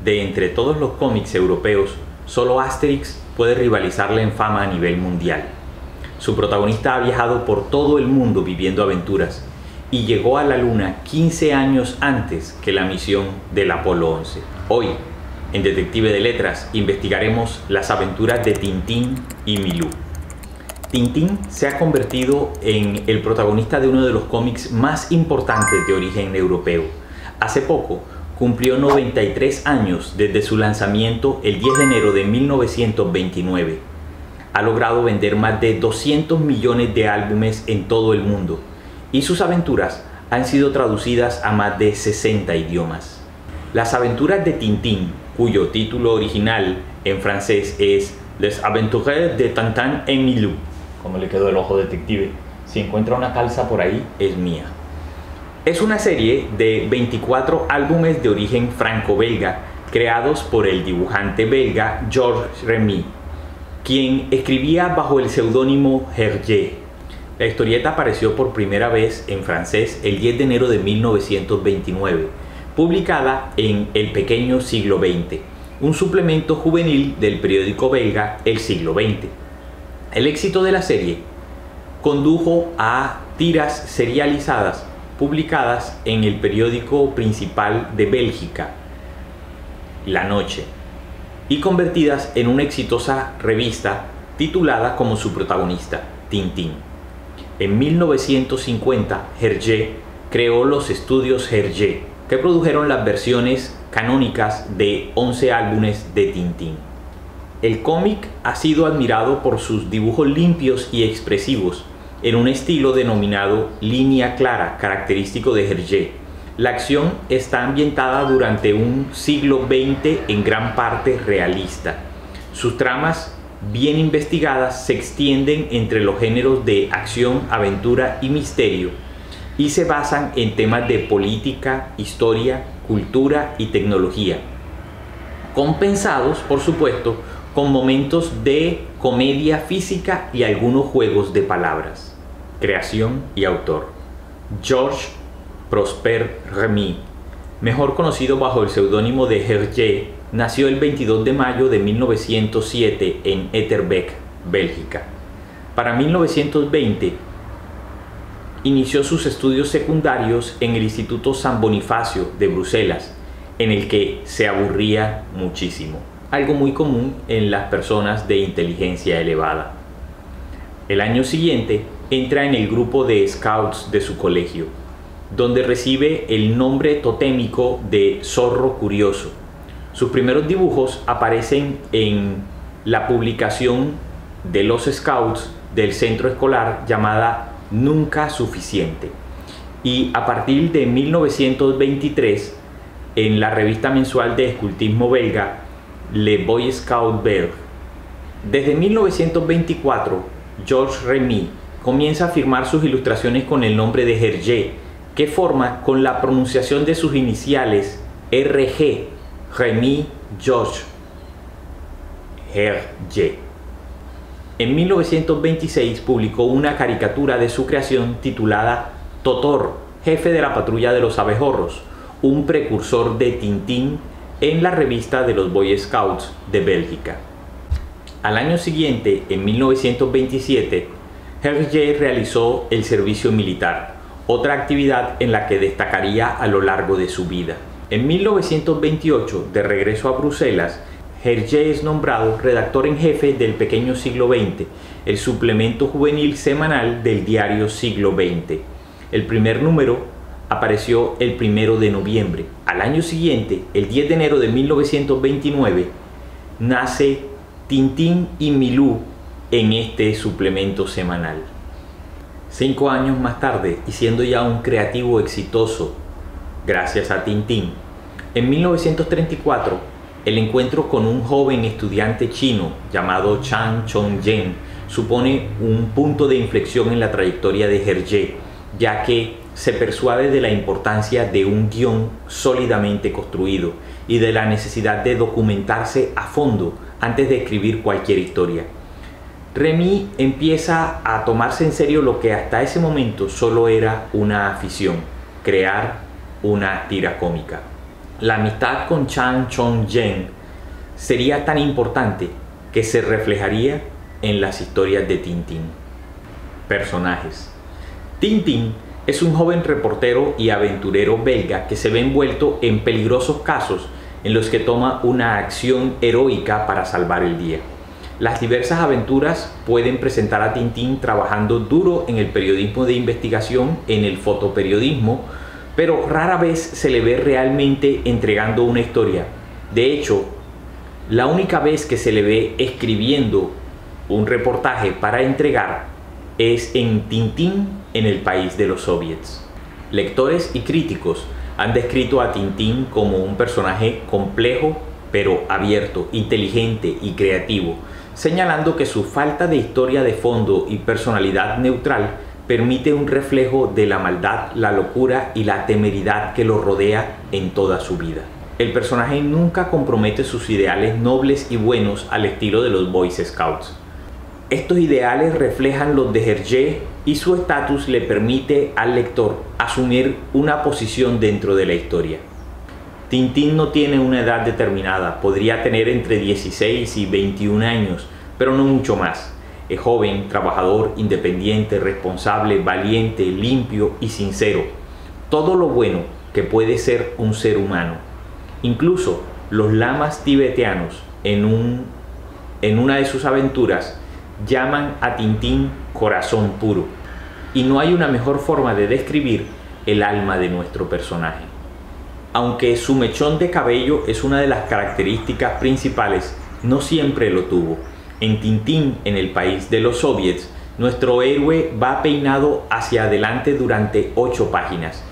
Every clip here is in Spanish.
de entre todos los cómics europeos, solo Asterix puede rivalizarle en fama a nivel mundial. Su protagonista ha viajado por todo el mundo viviendo aventuras y llegó a la Luna 15 años antes que la misión del Apolo 11. Hoy, en Detective de Letras, investigaremos las aventuras de Tintín y Milú. Tintín se ha convertido en el protagonista de uno de los cómics más importantes de origen europeo. Hace poco cumplió 93 años desde su lanzamiento el 10 de enero de 1929. Ha logrado vender más de 200 millones de álbumes en todo el mundo y sus aventuras han sido traducidas a más de 60 idiomas. Las aventuras de Tintín, cuyo título original en francés es Les Aventures de Tintin et Milou. ¿Cómo le quedó el ojo detective? Si encuentra una calza por ahí, es mía. Es una serie de 24 álbumes de origen franco-belga creados por el dibujante belga Georges Remy, quien escribía bajo el seudónimo Hergé. La historieta apareció por primera vez en francés el 10 de enero de 1929, publicada en El Pequeño Siglo XX, un suplemento juvenil del periódico belga El Siglo XX. El éxito de la serie condujo a tiras serializadas publicadas en el periódico principal de Bélgica, La Noche, y convertidas en una exitosa revista titulada como su protagonista, Tintín. En 1950, Hergé creó los estudios Hergé, que produjeron las versiones canónicas de 11 álbumes de Tintín. El cómic ha sido admirado por sus dibujos limpios y expresivos, en un estilo denominado línea clara, característico de Hergé. La acción está ambientada durante un siglo XX en gran parte realista. Sus tramas, bien investigadas, se extienden entre los géneros de acción, aventura y misterio, y se basan en temas de política, historia, cultura y tecnología, compensados, por supuesto, con momentos de comedia física y algunos juegos de palabras. Creación y autor: Georges Prosper Remy, mejor conocido bajo el seudónimo de Hergé, nació el 22 de mayo de 1907 en Etterbeek, Bélgica. Para 1920, inició sus estudios secundarios en el Instituto San Bonifacio de Bruselas, en el que se aburría muchísimo, algo muy común en las personas de inteligencia elevada. El año siguiente entra en el grupo de scouts de su colegio, donde recibe el nombre totémico de Zorro Curioso. Sus primeros dibujos aparecen en la publicación de los scouts del centro escolar llamada Nunca Suficiente, y a partir de 1923 en la revista mensual de escultismo belga Le Boy Scout Belge. Desde 1924, Georges Remy comienza a firmar sus ilustraciones con el nombre de Hergé, que forma con la pronunciación de sus iniciales RG, Remy Georges Hergé. En 1926 publicó una caricatura de su creación titulada Totor, jefe de la patrulla de los abejorros, un precursor de Tintín en la revista de los Boy Scouts de Bélgica. Al año siguiente, en 1927, Hergé realizó el servicio militar, otra actividad en la que destacaría a lo largo de su vida. En 1928, de regreso a Bruselas, Hergé es nombrado redactor en jefe del Pequeño Siglo XX, el suplemento juvenil semanal del diario Siglo XX. El primer número apareció el 1 de noviembre. Al año siguiente, el 10 de enero de 1929, nace Tintín y Milú en este suplemento semanal. 5 años más tarde, y siendo ya un creativo exitoso gracias a Tintín, en 1934 el encuentro con un joven estudiante chino llamado Chang Chong-yen supone un punto de inflexión en la trayectoria de Hergé, ya que se persuade de la importancia de un guión sólidamente construido y de la necesidad de documentarse a fondo antes de escribir cualquier historia. Remy empieza a tomarse en serio lo que hasta ese momento solo era una afición: crear una tira cómica. La amistad con Chan Chong-jen sería tan importante que se reflejaría en las historias de Tintín. Personajes. Tintín es un joven reportero y aventurero belga que se ve envuelto en peligrosos casos en los que toma una acción heroica para salvar el día. Las diversas aventuras pueden presentar a Tintín trabajando duro en el periodismo de investigación, en el fotoperiodismo, pero rara vez se le ve realmente entregando una historia. De hecho, la única vez que se le ve escribiendo un reportaje para entregar es en Tintín en el país de los soviets. Lectores y críticos han descrito a Tintín como un personaje complejo pero abierto, inteligente y creativo, señalando que su falta de historia de fondo y personalidad neutral permite un reflejo de la maldad, la locura y la temeridad que lo rodea en toda su vida. El personaje nunca compromete sus ideales nobles y buenos al estilo de los Boy Scouts. Estos ideales reflejan los de Hergé y su estatus le permite al lector asumir una posición dentro de la historia. Tintín no tiene una edad determinada, podría tener entre 16 y 21 años, pero no mucho más. Es joven, trabajador, independiente, responsable, valiente, limpio y sincero. Todo lo bueno que puede ser un ser humano. Incluso los lamas tibetanos, en una de sus aventuras, llaman a Tintín corazón puro. Y no hay una mejor forma de describir el alma de nuestro personaje. Aunque su mechón de cabello es una de las características principales, no siempre lo tuvo. En Tintín, en el país de los soviets, nuestro héroe va peinado hacia adelante durante 8 páginas.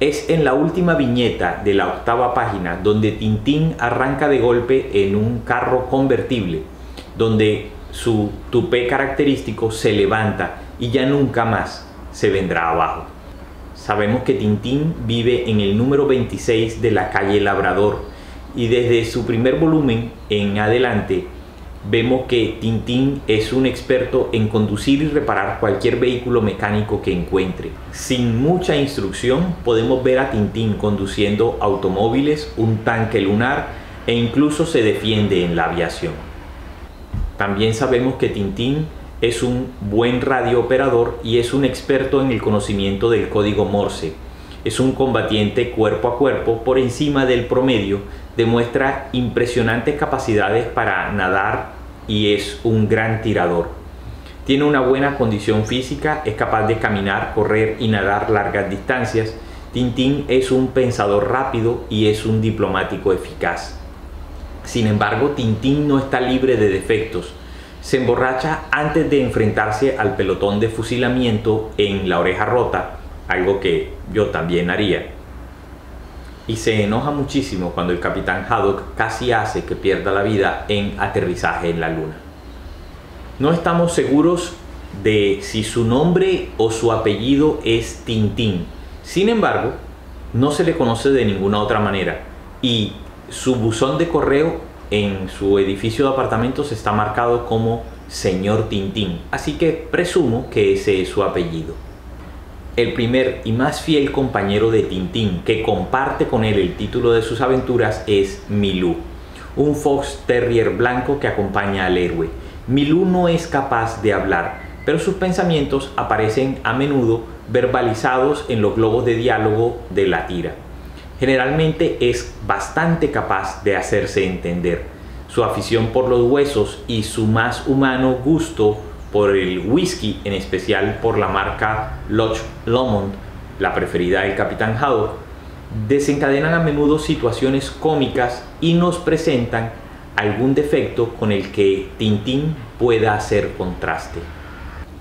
Es en la última viñeta de la 8ª página donde Tintín arranca de golpe en un carro convertible, donde su tupé característico se levanta y ya nunca más se vendrá abajo. Sabemos que Tintín vive en el número 26 de la calle Labrador y desde su primer volumen en adelante vemos que Tintín es un experto en conducir y reparar cualquier vehículo mecánico que encuentre. Sin mucha instrucción podemos ver a Tintín conduciendo automóviles, un tanque lunar e incluso se defiende en la aviación. También sabemos que Tintín es un buen radiooperador y es un experto en el conocimiento del código Morse. Es un combatiente cuerpo a cuerpo por encima del promedio, demuestra impresionantes capacidades para nadar y es un gran tirador. Tiene una buena condición física, es capaz de caminar, correr y nadar largas distancias. Tintín es un pensador rápido y es un diplomático eficaz. Sin embargo, Tintín no está libre de defectos. Se emborracha antes de enfrentarse al pelotón de fusilamiento en La Oreja Rota, algo que yo también haría. Y se enoja muchísimo cuando el capitán Haddock casi hace que pierda la vida en Aterrizaje en la Luna. No estamos seguros de si su nombre o su apellido es Tintín. Sin embargo, no se le conoce de ninguna otra manera y su buzón de correo en su edificio de apartamentos está marcado como Señor Tintín, así que presumo que ese es su apellido. El primer y más fiel compañero de Tintín que comparte con él el título de sus aventuras es Milou, un fox terrier blanco que acompaña al héroe. Milou no es capaz de hablar, pero sus pensamientos aparecen a menudo verbalizados en los globos de diálogo de la tira. Generalmente es bastante capaz de hacerse entender. Su afición por los huesos y su más humano gusto por el whisky, en especial por la marca Loch Lomond, la preferida del capitán Haddock, desencadenan a menudo situaciones cómicas y nos presentan algún defecto con el que Tintín pueda hacer contraste.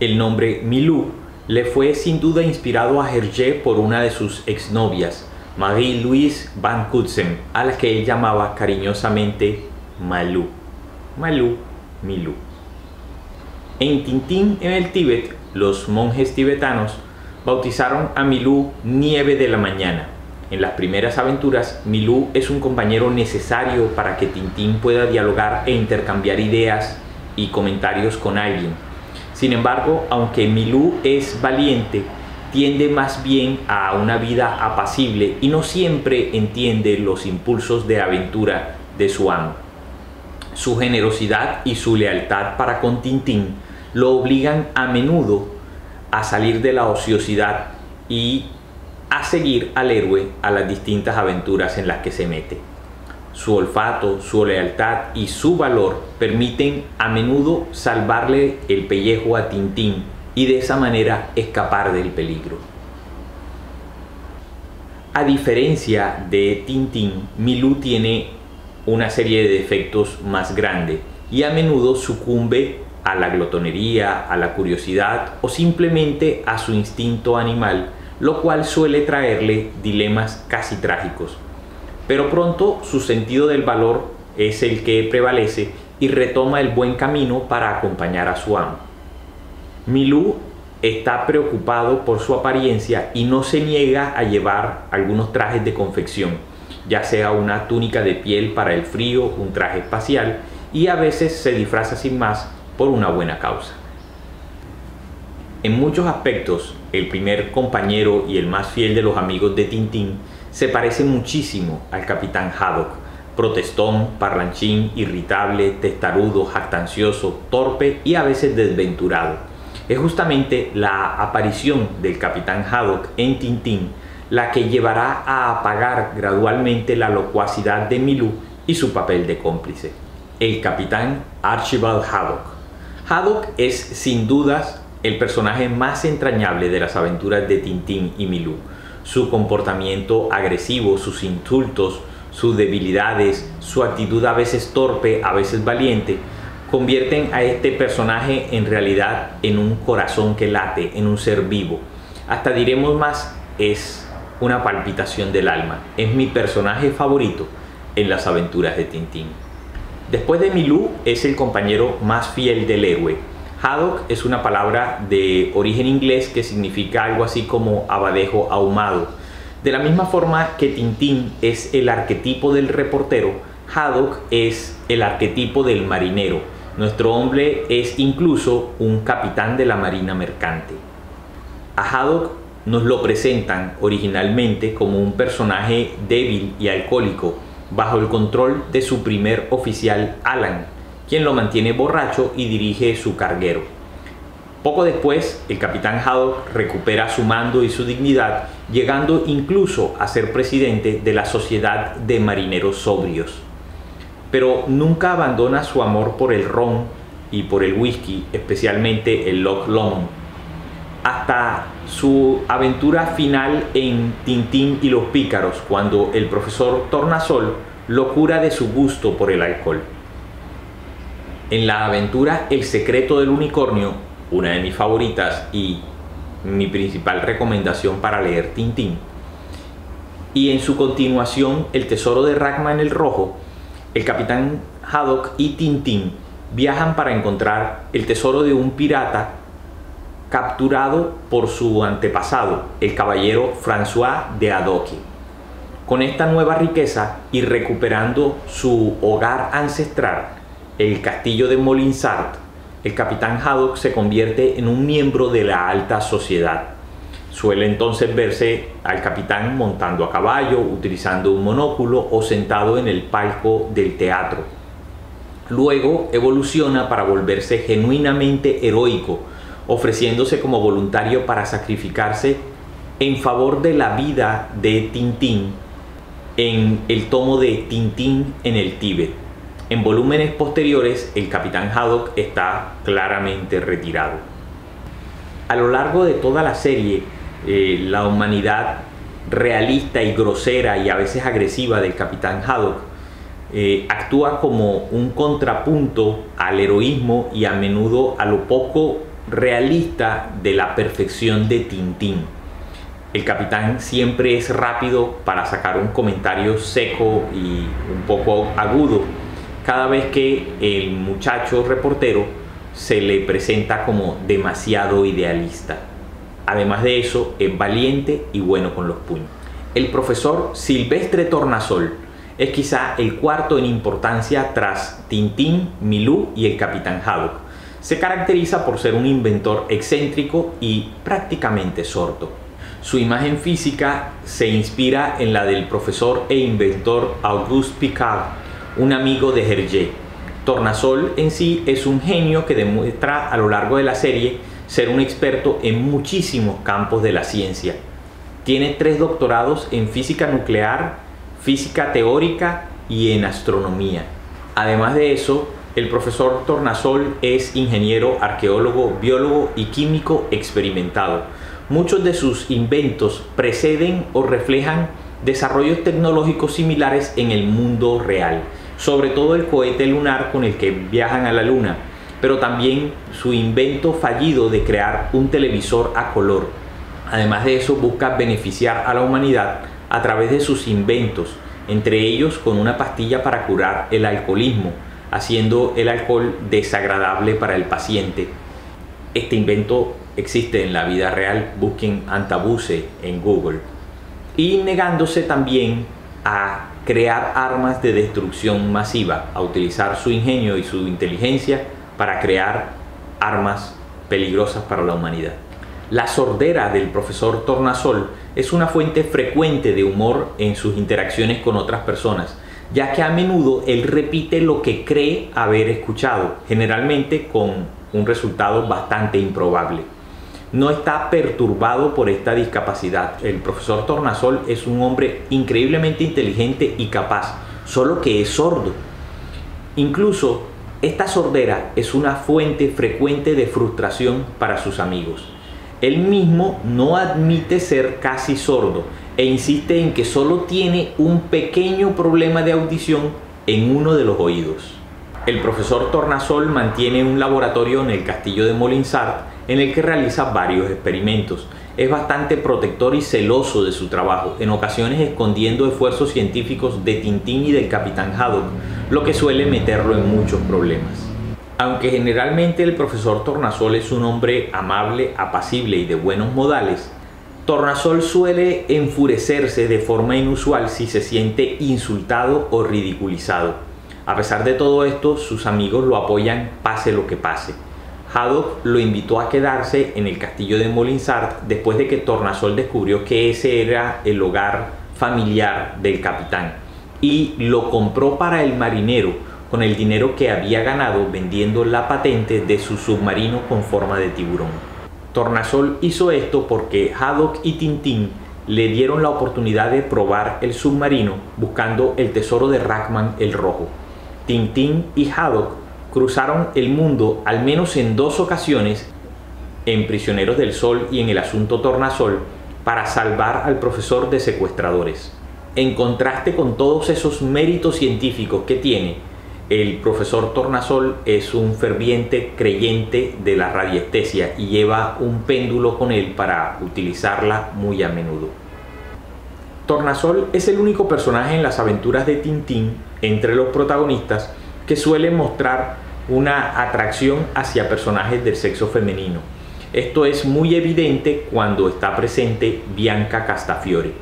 El nombre Milou le fue sin duda inspirado a Hergé por una de sus exnovias, Marie-Louise Van Cutsem, a la que él llamaba cariñosamente Malou. Malou, Milou. En Tintín en el Tíbet, los monjes tibetanos bautizaron a Milou Nieve de la Mañana. En las primeras aventuras, Milou es un compañero necesario para que Tintín pueda dialogar e intercambiar ideas y comentarios con alguien. Sin embargo, aunque Milou es valiente, tiende más bien a una vida apacible y no siempre entiende los impulsos de aventura de su amo. Su generosidad y su lealtad para con Tintín lo obligan a menudo a salir de la ociosidad y a seguir al héroe a las distintas aventuras en las que se mete. Su olfato, su lealtad y su valor permiten a menudo salvarle el pellejo a Tintín y de esa manera escapar del peligro. A diferencia de Tintín, Milú tiene una serie de defectos más grandes y a menudo sucumbe a la glotonería, a la curiosidad o simplemente a su instinto animal, lo cual suele traerle dilemas casi trágicos. Pero pronto su sentido del valor es el que prevalece y retoma el buen camino para acompañar a su amo. Milú está preocupado por su apariencia y no se niega a llevar algunos trajes de confección, ya sea una túnica de piel para el frío, un traje espacial, y a veces se disfraza sin más por una buena causa. En muchos aspectos, el primer compañero y el más fiel de los amigos de Tintín se parece muchísimo al capitán Haddock, protestón, parlanchín, irritable, testarudo, jactancioso, torpe y a veces desventurado. Es justamente la aparición del capitán Haddock en Tintín la que llevará a apagar gradualmente la locuacidad de Milú y su papel de cómplice. El capitán Archibald Haddock. Haddock es sin dudas el personaje más entrañable de las aventuras de Tintín y Milú. Su comportamiento agresivo, sus insultos, sus debilidades, su actitud a veces torpe, a veces valiente, convierten a este personaje en realidad en un corazón que late, en un ser vivo. Hasta diremos más, es una palpitación del alma. Es mi personaje favorito en las aventuras de Tintín. Después de Milú es el compañero más fiel del héroe. Haddock es una palabra de origen inglés que significa algo así como abadejo ahumado. De la misma forma que Tintín es el arquetipo del reportero, Haddock es el arquetipo del marinero. Nuestro hombre es incluso un capitán de la marina mercante. A Haddock nos lo presentan originalmente como un personaje débil y alcohólico, bajo el control de su primer oficial Alan, quien lo mantiene borracho y dirige su carguero. Poco después, el capitán Haddock recupera su mando y su dignidad, llegando incluso a ser presidente de la Sociedad de Marineros Sobrios. Pero nunca abandona su amor por el ron y por el whisky, especialmente el Loch Lomond, hasta su aventura final en Tintín y los Pícaros, cuando el profesor Tornasol lo cura de su gusto por el alcohol. En la aventura El secreto del unicornio, una de mis favoritas y mi principal recomendación para leer Tintín, y en su continuación El tesoro de Ragman el Rojo, el capitán Haddock y Tintín viajan para encontrar el tesoro de un pirata capturado por su antepasado, el caballero François de Hadoque. Con esta nueva riqueza y recuperando su hogar ancestral, el castillo de Molinsart, el capitán Haddock se convierte en un miembro de la alta sociedad. Suele entonces verse al capitán montando a caballo, utilizando un monóculo o sentado en el palco del teatro. Luego evoluciona para volverse genuinamente heroico, ofreciéndose como voluntario para sacrificarse en favor de la vida de Tintín en el tomo de Tintín en el Tíbet. En volúmenes posteriores, el capitán Haddock está claramente retirado. A lo largo de toda la serie, la humanidad realista y grosera y a veces agresiva del capitán Haddock actúa como un contrapunto al heroísmo y a menudo a lo poco realista de la perfección de Tintín. El capitán siempre es rápido para sacar un comentario seco y un poco agudo cada vez que el muchacho reportero se le presenta como demasiado idealista. Además de eso, es valiente y bueno con los puños. El profesor Silvestre Tornasol es quizá el cuarto en importancia tras Tintín, Milú y el capitán Haddock. Se caracteriza por ser un inventor excéntrico y prácticamente sordo. Su imagen física se inspira en la del profesor e inventor Auguste Piccard, un amigo de Hergé. Tornasol en sí es un genio que demuestra a lo largo de la serie ser un experto en muchísimos campos de la ciencia. Tiene 3 doctorados en física nuclear, física teórica y en astronomía. Además de eso, el profesor Tornasol es ingeniero, arqueólogo, biólogo y químico experimentado. Muchos de sus inventos preceden o reflejan desarrollos tecnológicos similares en el mundo real, sobre todo el cohete lunar con el que viajan a la luna, pero también su invento fallido de crear un televisor a color. Además de eso, busca beneficiar a la humanidad a través de sus inventos, entre ellos con una pastilla para curar el alcoholismo, haciendo el alcohol desagradable para el paciente. Este invento existe en la vida real, busquen Antabuse en Google. Y negándose también a crear armas de destrucción masiva, a utilizar su ingenio y su inteligencia para crear armas peligrosas para la humanidad. La sordera del profesor Tornasol es una fuente frecuente de humor en sus interacciones con otras personas, ya que a menudo él repite lo que cree haber escuchado, generalmente con un resultado bastante improbable. No está perturbado por esta discapacidad. El profesor Tornasol es un hombre increíblemente inteligente y capaz, solo que es sordo. Incluso esta sordera es una fuente frecuente de frustración para sus amigos. Él mismo no admite ser casi sordo e insiste en que solo tiene un pequeño problema de audición en uno de los oídos. El profesor Tornasol mantiene un laboratorio en el castillo de Molinsart en el que realiza varios experimentos. Es bastante protector y celoso de su trabajo, en ocasiones escondiendo esfuerzos científicos de Tintín y del Capitán Haddock, lo que suele meterlo en muchos problemas. Aunque generalmente el profesor Tornasol es un hombre amable, apacible y de buenos modales, Tornasol suele enfurecerse de forma inusual si se siente insultado o ridiculizado. A pesar de todo esto, sus amigos lo apoyan pase lo que pase. Haddock lo invitó a quedarse en el castillo de Molinsart después de que Tornasol descubrió que ese era el hogar familiar del capitán y lo compró para el marinero con el dinero que había ganado vendiendo la patente de su submarino con forma de tiburón. Tornasol hizo esto porque Haddock y Tintín le dieron la oportunidad de probar el submarino buscando el tesoro de Rackman el Rojo. Tintín y Haddock cruzaron el mundo al menos en 2 ocasiones, en Prisioneros del Sol y en El asunto Tornasol, para salvar al profesor de secuestradores. En contraste con todos esos méritos científicos que tiene, el profesor Tornasol es un ferviente creyente de la radiestesia y lleva un péndulo con él para utilizarla muy a menudo. Tornasol es el único personaje en las aventuras de Tintín entre los protagonistas que suele mostrar una atracción hacia personajes del sexo femenino. Esto es muy evidente cuando está presente Bianca Castafiore.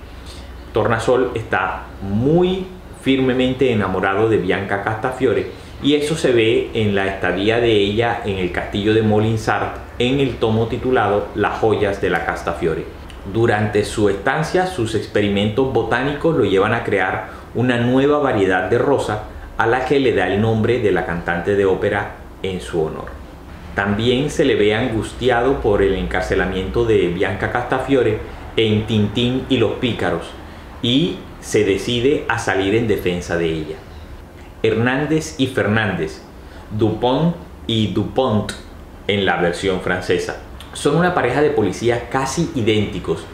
Tornasol está muy firmemente enamorado de Bianca Castafiore y eso se ve en la estadía de ella en el castillo de Molinsart en el tomo titulado Las joyas de la Castafiore. Durante su estancia, sus experimentos botánicos lo llevan a crear una nueva variedad de rosa a la que le da el nombre de la cantante de ópera en su honor. También se le ve angustiado por el encarcelamiento de Bianca Castafiore en Tintín y los pícaros y se decide a salir en defensa de ella. Hernández y Fernández, Dupont y Dupont en la versión francesa, son una pareja de policías casi idénticos.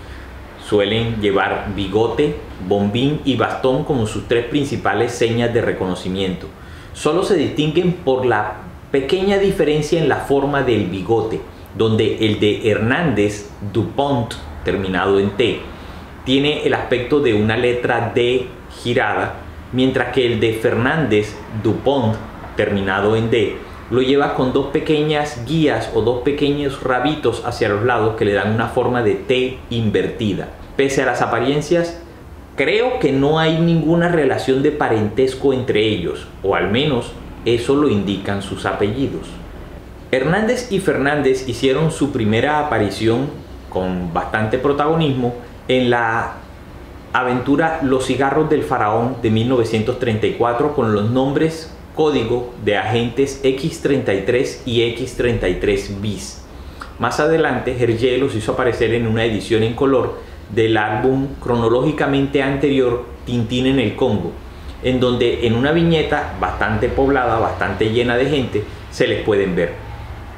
Suelen llevar bigote, bombín y bastón como sus 3 principales señas de reconocimiento. Solo se distinguen por la pequeña diferencia en la forma del bigote, donde el de Hernández, Dupont, terminado en T, tiene el aspecto de una letra D girada, mientras que el de Fernández, Dupont, terminado en D, lo lleva con 2 pequeñas guías o 2 pequeños rabitos hacia los lados que le dan una forma de T invertida. Pese a las apariencias, creo que no hay ninguna relación de parentesco entre ellos, o al menos eso lo indican sus apellidos. Hernández y Fernández hicieron su primera aparición con bastante protagonismo en la aventura Los cigarros del faraón de 1934 con los nombres código de agentes X-33 y X-33 bis. Más adelante Hergé los hizo aparecer en una edición en color del álbum cronológicamente anterior Tintín en el Congo, en donde en una viñeta bastante poblada, bastante llena de gente, se les pueden ver.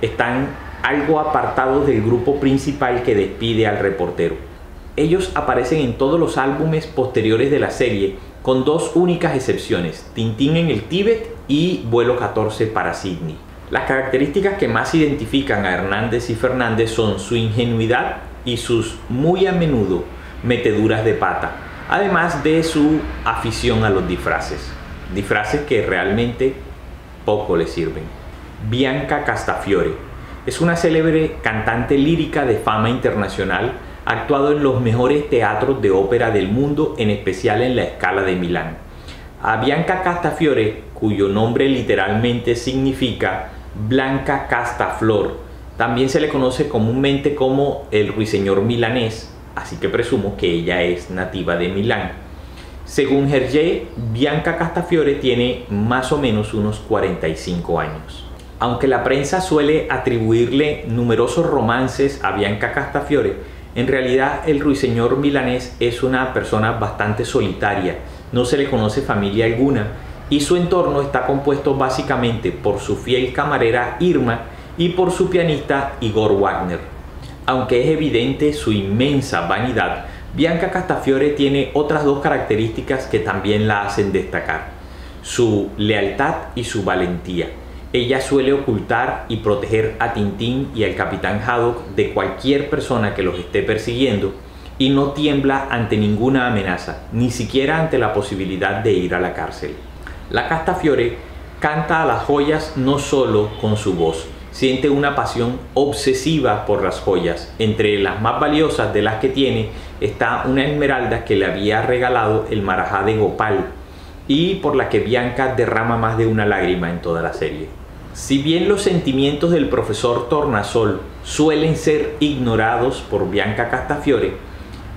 Están algo apartados del grupo principal que despide al reportero. Ellos aparecen en todos los álbumes posteriores de la serie, con dos únicas excepciones: Tintín en el Tíbet y Vuelo 14 para Sydney. Las características que más identifican a Hernández y Fernández son su ingenuidad y sus muy a menudo meteduras de pata, además de su afición a los disfraces que realmente poco les sirven. Bianca Castafiore es una célebre cantante lírica de fama internacional, ha actuado en los mejores teatros de ópera del mundo, en especial en la Scala de Milán. A Bianca Castafiore, cuyo nombre literalmente significa Blanca Castaflor, también se le conoce comúnmente como el ruiseñor milanés, así que presumo que ella es nativa de Milán. Según Hergé, Bianca Castafiore tiene más o menos unos 45 años. Aunque la prensa suele atribuirle numerosos romances a Bianca Castafiore, en realidad el ruiseñor milanés es una persona bastante solitaria, no se le conoce familia alguna y su entorno está compuesto básicamente por su fiel camarera Irma y por su pianista Igor Wagner. Aunque es evidente su inmensa vanidad, Bianca Castafiore tiene otras dos características que también la hacen destacar: su lealtad y su valentía. Ella suele ocultar y proteger a Tintín y al Capitán Haddock de cualquier persona que los esté persiguiendo y no tiembla ante ninguna amenaza, ni siquiera ante la posibilidad de ir a la cárcel. La Castafiore canta a las joyas no solo con su voz, siente una pasión obsesiva por las joyas. Entre las más valiosas de las que tiene está una esmeralda que le había regalado el Marajá de Gopal y por la que Bianca derrama más de una lágrima en toda la serie. Si bien los sentimientos del profesor Tornasol suelen ser ignorados por Bianca Castafiore,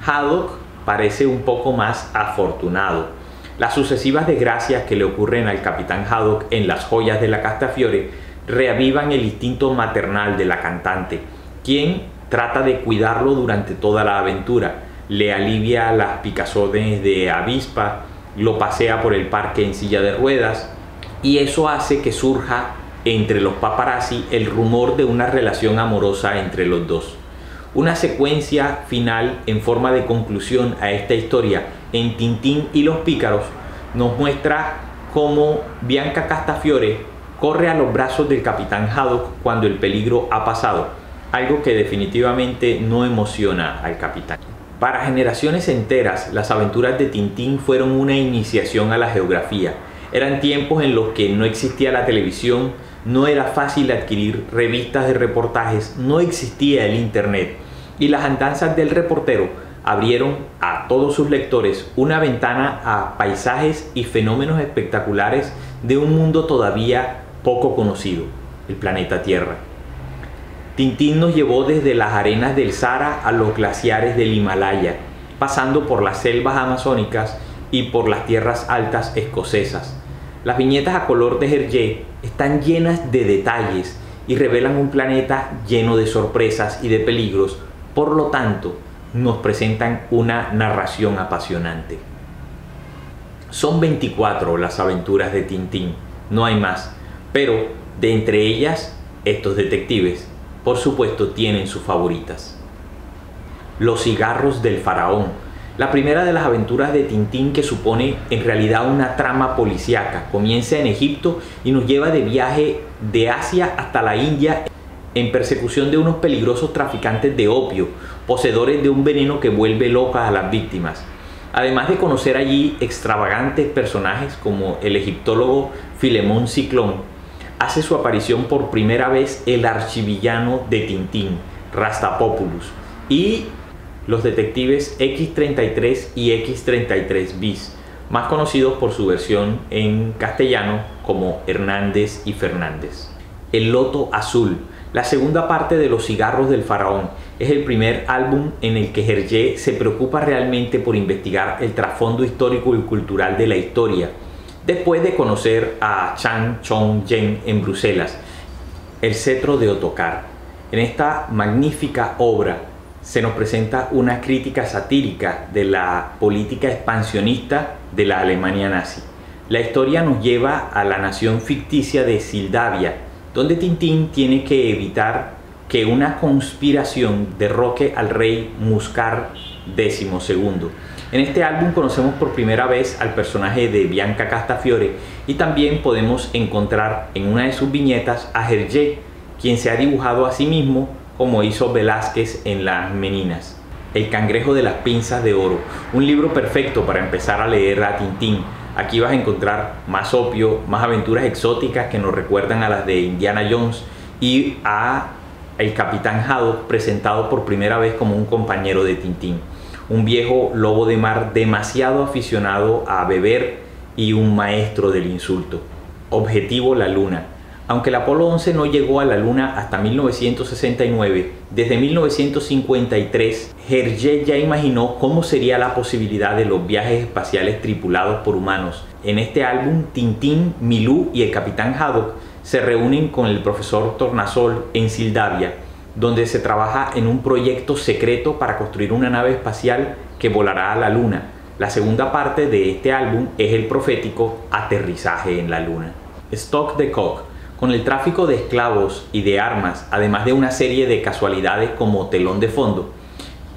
Haddock parece un poco más afortunado. Las sucesivas desgracias que le ocurren al Capitán Haddock en Las joyas de la Castafiore reavivan el instinto maternal de la cantante, quien trata de cuidarlo durante toda la aventura, le alivia las picazones de avispa, lo pasea por el parque en silla de ruedas, y eso hace que surja entre los paparazzi el rumor de una relación amorosa entre los dos. Una secuencia final en forma de conclusión a esta historia en Tintín y los pícaros nos muestra cómo Bianca Castafiore corre a los brazos del Capitán Haddock cuando el peligro ha pasado, algo que definitivamente no emociona al capitán. Para generaciones enteras, las aventuras de Tintín fueron una iniciación a la geografía. Eran tiempos en los que no existía la televisión, no era fácil adquirir revistas de reportajes, no existía el internet, y las andanzas del reportero abrieron a todos sus lectores una ventana a paisajes y fenómenos espectaculares de un mundo todavía poco conocido, el planeta Tierra. Tintín nos llevó desde las arenas del Sahara a los glaciares del Himalaya, pasando por las selvas amazónicas y por las tierras altas escocesas. Las viñetas a color de Hergé están llenas de detalles y revelan un planeta lleno de sorpresas y de peligros, por lo tanto, nos presentan una narración apasionante. Son 24 las aventuras de Tintín, no hay más, pero de entre ellas, estos detectives, por supuesto, tienen sus favoritas. Los cigarros del faraón, la primera de las aventuras de Tintín que supone en realidad una trama policíaca. Comienza en Egipto y nos lleva de viaje de Asia hasta la India en persecución de unos peligrosos traficantes de opio, poseedores de un veneno que vuelve locas a las víctimas. Además de conocer allí extravagantes personajes como el egiptólogo Filemón Ciclón, hace su aparición por primera vez el archivillano de Tintín, Rastapopoulos, y los detectives X-33 y X-33 bis, más conocidos por su versión en castellano como Hernández y Fernández. El Loto Azul, la segunda parte de Los cigarros del faraón. Es el primer álbum en el que Hergé se preocupa realmente por investigar el trasfondo histórico y cultural de la historia, después de conocer a Chan Chong-jen en Bruselas. El cetro de Ottokar. En esta magnífica obra se nos presenta una crítica satírica de la política expansionista de la Alemania nazi. La historia nos lleva a la nación ficticia de Sildavia, donde Tintín tiene que evitar que una conspiración derroque al rey Muscar XII. En este álbum conocemos por primera vez al personaje de Bianca Castafiore y también podemos encontrar en una de sus viñetas a Hergé, quien se ha dibujado a sí mismo como hizo Velázquez en Las Meninas. El cangrejo de las pinzas de oro, un libro perfecto para empezar a leer a Tintín. Aquí vas a encontrar más opio, más aventuras exóticas que nos recuerdan a las de Indiana Jones y a el Capitán Haddock presentado por primera vez como un compañero de Tintín. Un viejo lobo de mar demasiado aficionado a beber y un maestro del insulto. Objetivo: la luna. Aunque el Apolo 11 no llegó a la luna hasta 1969, desde 1953 Hergé ya imaginó cómo sería la posibilidad de los viajes espaciales tripulados por humanos. En este álbum, Tintín, Milú y el Capitán Haddock se reúnen con el profesor Tornasol en Sildavia, donde se trabaja en un proyecto secreto para construir una nave espacial que volará a la luna. La segunda parte de este álbum es el profético Aterrizaje en la luna. Stock de Coq. Con el tráfico de esclavos y de armas, además de una serie de casualidades como telón de fondo,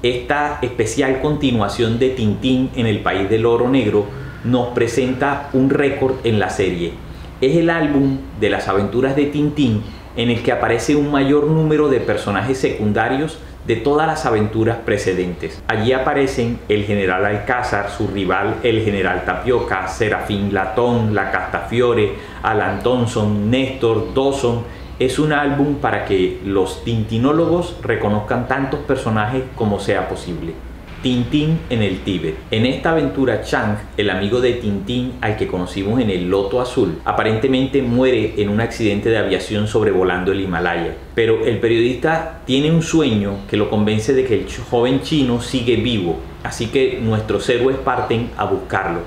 esta especial continuación de Tintín en el País del Oro Negro nos presenta un récord en la serie. Es el álbum de las aventuras de Tintín en el que aparece un mayor número de personajes secundarios de todas las aventuras precedentes. Allí aparecen el general Alcázar, su rival el general Tapioca, Serafín Latón, la Castafiore, Alan Thompson, Néstor, Dawson. Es un álbum para que los tintinólogos reconozcan tantos personajes como sea posible. Tintín en el Tíbet. En esta aventura, Chang, el amigo de Tintín al que conocimos en el Loto Azul, aparentemente muere en un accidente de aviación sobrevolando el Himalaya. Pero el periodista tiene un sueño que lo convence de que el joven chino sigue vivo, así que nuestros héroes parten a buscarlo.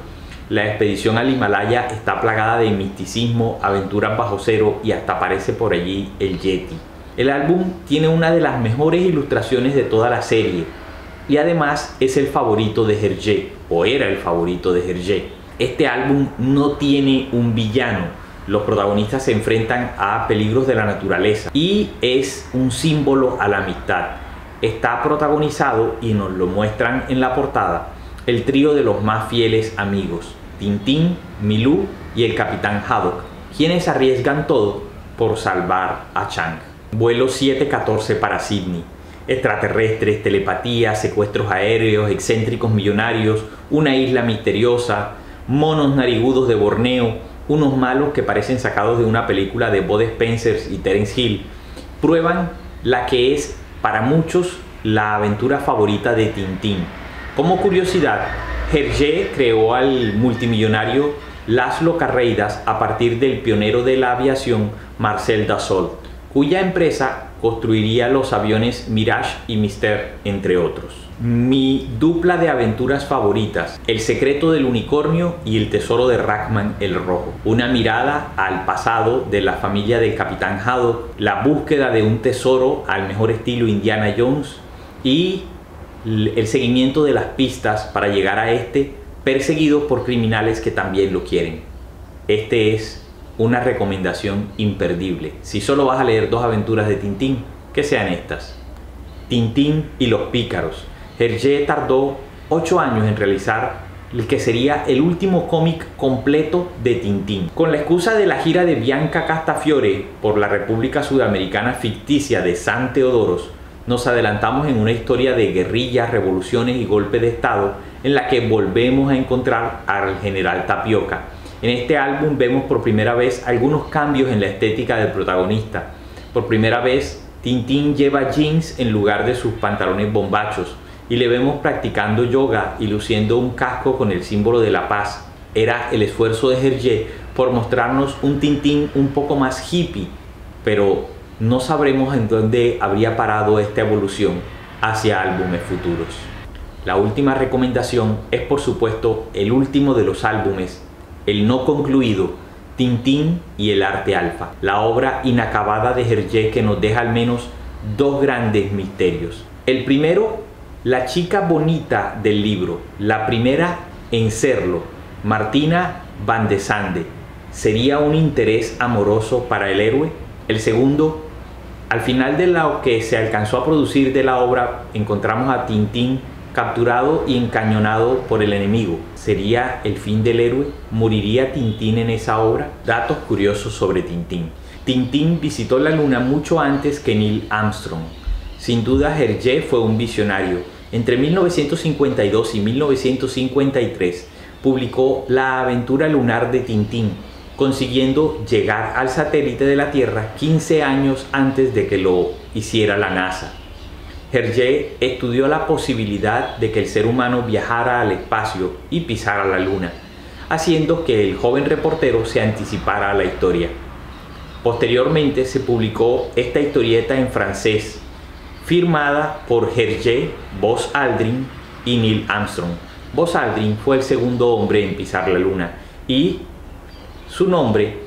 La expedición al Himalaya está plagada de misticismo, aventuras bajo cero y hasta aparece por allí el Yeti. El álbum tiene una de las mejores ilustraciones de toda la serie, y además es el favorito de Hergé, o era el favorito de Hergé. Este álbum no tiene un villano, los protagonistas se enfrentan a peligros de la naturaleza y es un símbolo a la amistad. Está protagonizado, y nos lo muestran en la portada, el trío de los más fieles amigos, Tintín, Milú y el Capitán Haddock, quienes arriesgan todo por salvar a Chang. Vuelo 714 para Sydney. Extraterrestres, telepatía, secuestros aéreos, excéntricos millonarios, una isla misteriosa, monos narigudos de Borneo, unos malos que parecen sacados de una película de Bud Spencer y Terence Hill, prueban la que es para muchos la aventura favorita de Tintín. Como curiosidad, Hergé creó al multimillonario Laszlo Carreidas a partir del pionero de la aviación Marcel Dassault, cuya empresa construiría los aviones Mirage y Mystère, entre otros. Mi dupla de aventuras favoritas: El secreto del unicornio y El tesoro de Rachman el Rojo. Una mirada al pasado de la familia del Capitán Haddock, la búsqueda de un tesoro al mejor estilo Indiana Jones y el seguimiento de las pistas para llegar a este, perseguidos por criminales que también lo quieren. Este es una recomendación imperdible. Si solo vas a leer dos aventuras de Tintín, que sean estas. Tintín y los pícaros. Hergé tardó 8 años en realizar el que sería el último cómic completo de Tintín. Con la excusa de la gira de Bianca Castafiore por la República Sudamericana ficticia de San Teodoros, nos adelantamos en una historia de guerrillas, revoluciones y golpes de estado en la que volvemos a encontrar al general Tapioca. En este álbum vemos por primera vez algunos cambios en la estética del protagonista. Por primera vez, Tintín lleva jeans en lugar de sus pantalones bombachos y le vemos practicando yoga y luciendo un casco con el símbolo de la paz. Era el esfuerzo de Hergé por mostrarnos un Tintín un poco más hippie pero no sabremos en dónde habría parado esta evolución hacia álbumes futuros. La última recomendación es, por supuesto, el último de los álbumes, el no concluido, Tintín y el arte alfa, la obra inacabada de Hergé que nos deja al menos dos grandes misterios. El primero, la chica bonita del libro, la primera en serlo, Martina van de Sande, ¿sería un interés amoroso para el héroe? El segundo, al final de lo que se alcanzó a producir de la obra, encontramos a Tintín capturado y encañonado por el enemigo. ¿Sería el fin del héroe? ¿Moriría Tintín en esa obra? Datos curiosos sobre Tintín. Tintín visitó la luna mucho antes que Neil Armstrong. Sin duda, Hergé fue un visionario. Entre 1952 y 1953 publicó La aventura lunar de Tintín, consiguiendo llegar al satélite de la Tierra 15 años antes de que lo hiciera la NASA. Hergé estudió la posibilidad de que el ser humano viajara al espacio y pisara la luna, haciendo que el joven reportero se anticipara a la historia. Posteriormente se publicó esta historieta en francés, firmada por Hergé, Buzz Aldrin y Neil Armstrong. Buzz Aldrin fue el segundo hombre en pisar la luna y su nombre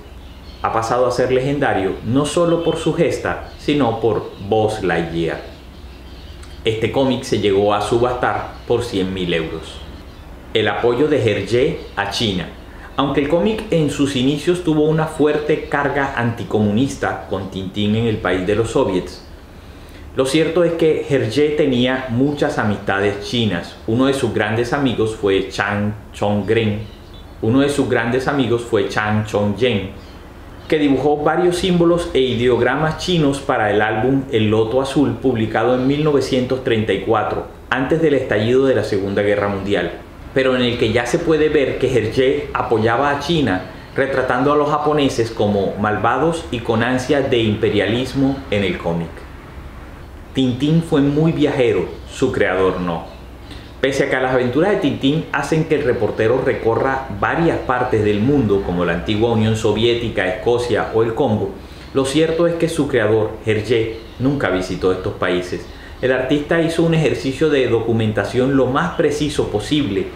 ha pasado a ser legendario no solo por su gesta, sino por Buzz Lightyear. Este cómic se llegó a subastar por 100.000 euros. El apoyo de Hergé a China. Aunque el cómic en sus inicios tuvo una fuerte carga anticomunista con Tintín en el país de los soviets, lo cierto es que Hergé tenía muchas amistades chinas. Uno de sus grandes amigos fue Chang Chong-jen, que dibujó varios símbolos e ideogramas chinos para el álbum El Loto Azul, publicado en 1934, antes del estallido de la Segunda Guerra Mundial, pero en el que ya se puede ver que Hergé apoyaba a China, retratando a los japoneses como malvados y con ansias de imperialismo en el cómic. Tintín fue muy viajero, su creador no. Pese a que las aventuras de Tintín hacen que el reportero recorra varias partes del mundo, como la antigua Unión Soviética, Escocia o el Congo, lo cierto es que su creador, Hergé, nunca visitó estos países. El artista hizo un ejercicio de documentación lo más preciso posible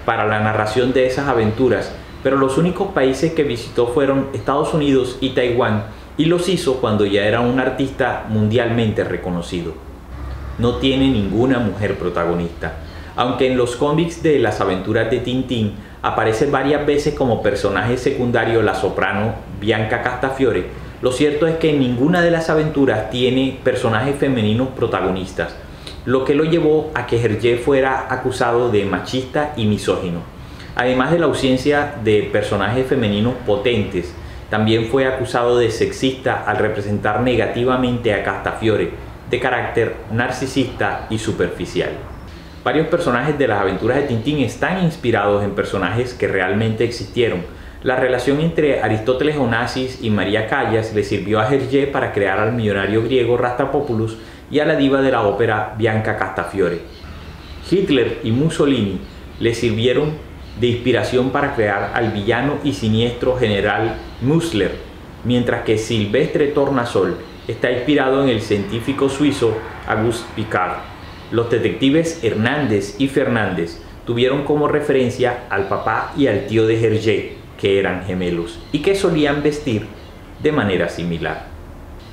para la narración de esas aventuras, pero los únicos países que visitó fueron Estados Unidos y Taiwán, y los hizo cuando ya era un artista mundialmente reconocido. No tiene ninguna mujer protagonista. Aunque en los cómics de las aventuras de Tintín aparece varias veces como personaje secundario la soprano Bianca Castafiore, lo cierto es que en ninguna de las aventuras tiene personajes femeninos protagonistas, lo que lo llevó a que Hergé fuera acusado de machista y misógino. Además de la ausencia de personajes femeninos potentes, también fue acusado de sexista al representar negativamente a Castafiore, de carácter narcisista y superficial. Varios personajes de las aventuras de Tintín están inspirados en personajes que realmente existieron. La relación entre Aristóteles Onassis y María Callas le sirvió a Hergé para crear al millonario griego Rastapopoulos y a la diva de la ópera Bianca Castafiore. Hitler y Mussolini le sirvieron de inspiración para crear al villano y siniestro general Mussler, mientras que Silvestre Tornasol está inspirado en el científico suizo Auguste Piccard. Los detectives Hernández y Fernández tuvieron como referencia al papá y al tío de Hergé, que eran gemelos y que solían vestir de manera similar.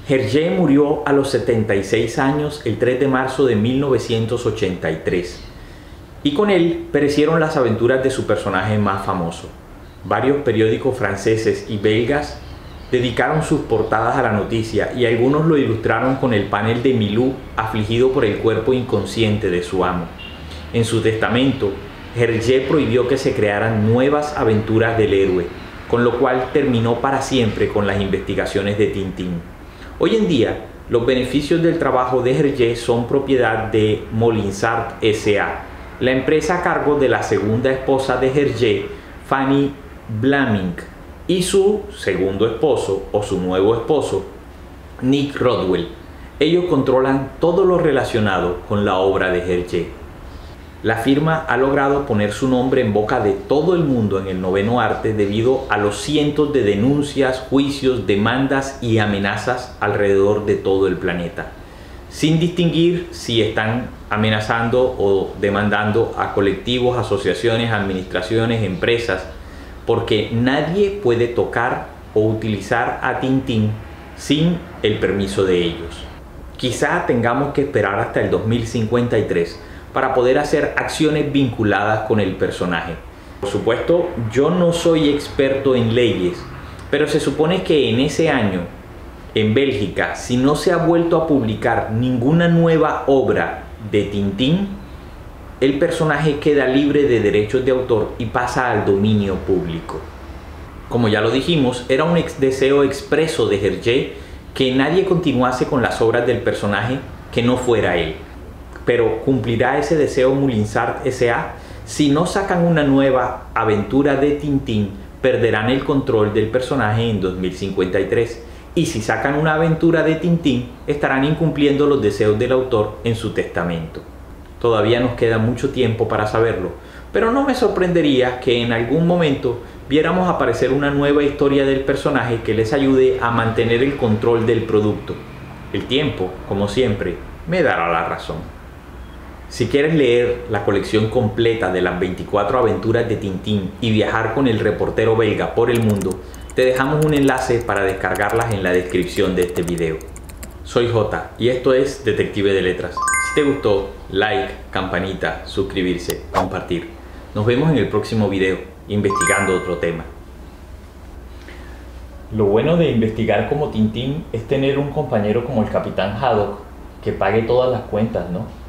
Hergé murió a los 76 años el 3 de marzo de 1983 y con él perecieron las aventuras de su personaje más famoso. Varios periódicos franceses y belgas dedicaron sus portadas a la noticia y algunos lo ilustraron con el panel de Milou afligido por el cuerpo inconsciente de su amo. En su testamento, Hergé prohibió que se crearan nuevas aventuras del héroe, con lo cual terminó para siempre con las investigaciones de Tintín. Hoy en día, los beneficios del trabajo de Hergé son propiedad de Molinsart S.A., la empresa a cargo de la segunda esposa de Hergé, Fanny Blaming, y su segundo esposo o su nuevo esposo, Nick Rodwell. Ellos controlan todo lo relacionado con la obra de Hergé. La firma ha logrado poner su nombre en boca de todo el mundo en el noveno arte debido a los cientos de denuncias, juicios, demandas y amenazas alrededor de todo el planeta, sin distinguir si están amenazando o demandando a colectivos, asociaciones, administraciones, empresas, porque nadie puede tocar o utilizar a Tintín sin el permiso de ellos. Quizá tengamos que esperar hasta el 2053 para poder hacer acciones vinculadas con el personaje. Por supuesto, yo no soy experto en leyes, pero se supone que en ese año, en Bélgica, si no se ha vuelto a publicar ninguna nueva obra de Tintín, el personaje queda libre de derechos de autor y pasa al dominio público. Como ya lo dijimos, era un deseo expreso de Hergé que nadie continuase con las obras del personaje que no fuera él. Pero ¿cumplirá ese deseo Mulinsart S.A.? Si no sacan una nueva aventura de Tintín, perderán el control del personaje en 2053. Y si sacan una aventura de Tintín, estarán incumpliendo los deseos del autor en su testamento. Todavía nos queda mucho tiempo para saberlo, pero no me sorprendería que en algún momento viéramos aparecer una nueva historia del personaje que les ayude a mantener el control del producto. El tiempo, como siempre, me dará la razón. Si quieres leer la colección completa de las 24 aventuras de Tintín y viajar con el reportero belga por el mundo, te dejamos un enlace para descargarlas en la descripción de este video. Soy Jota y esto es Detective de Letras. Si te gustó, like, campanita, suscribirse, compartir. Nos vemos en el próximo video, investigando otro tema. Lo bueno de investigar como Tintín es tener un compañero como el Capitán Haddock que pague todas las cuentas, ¿no?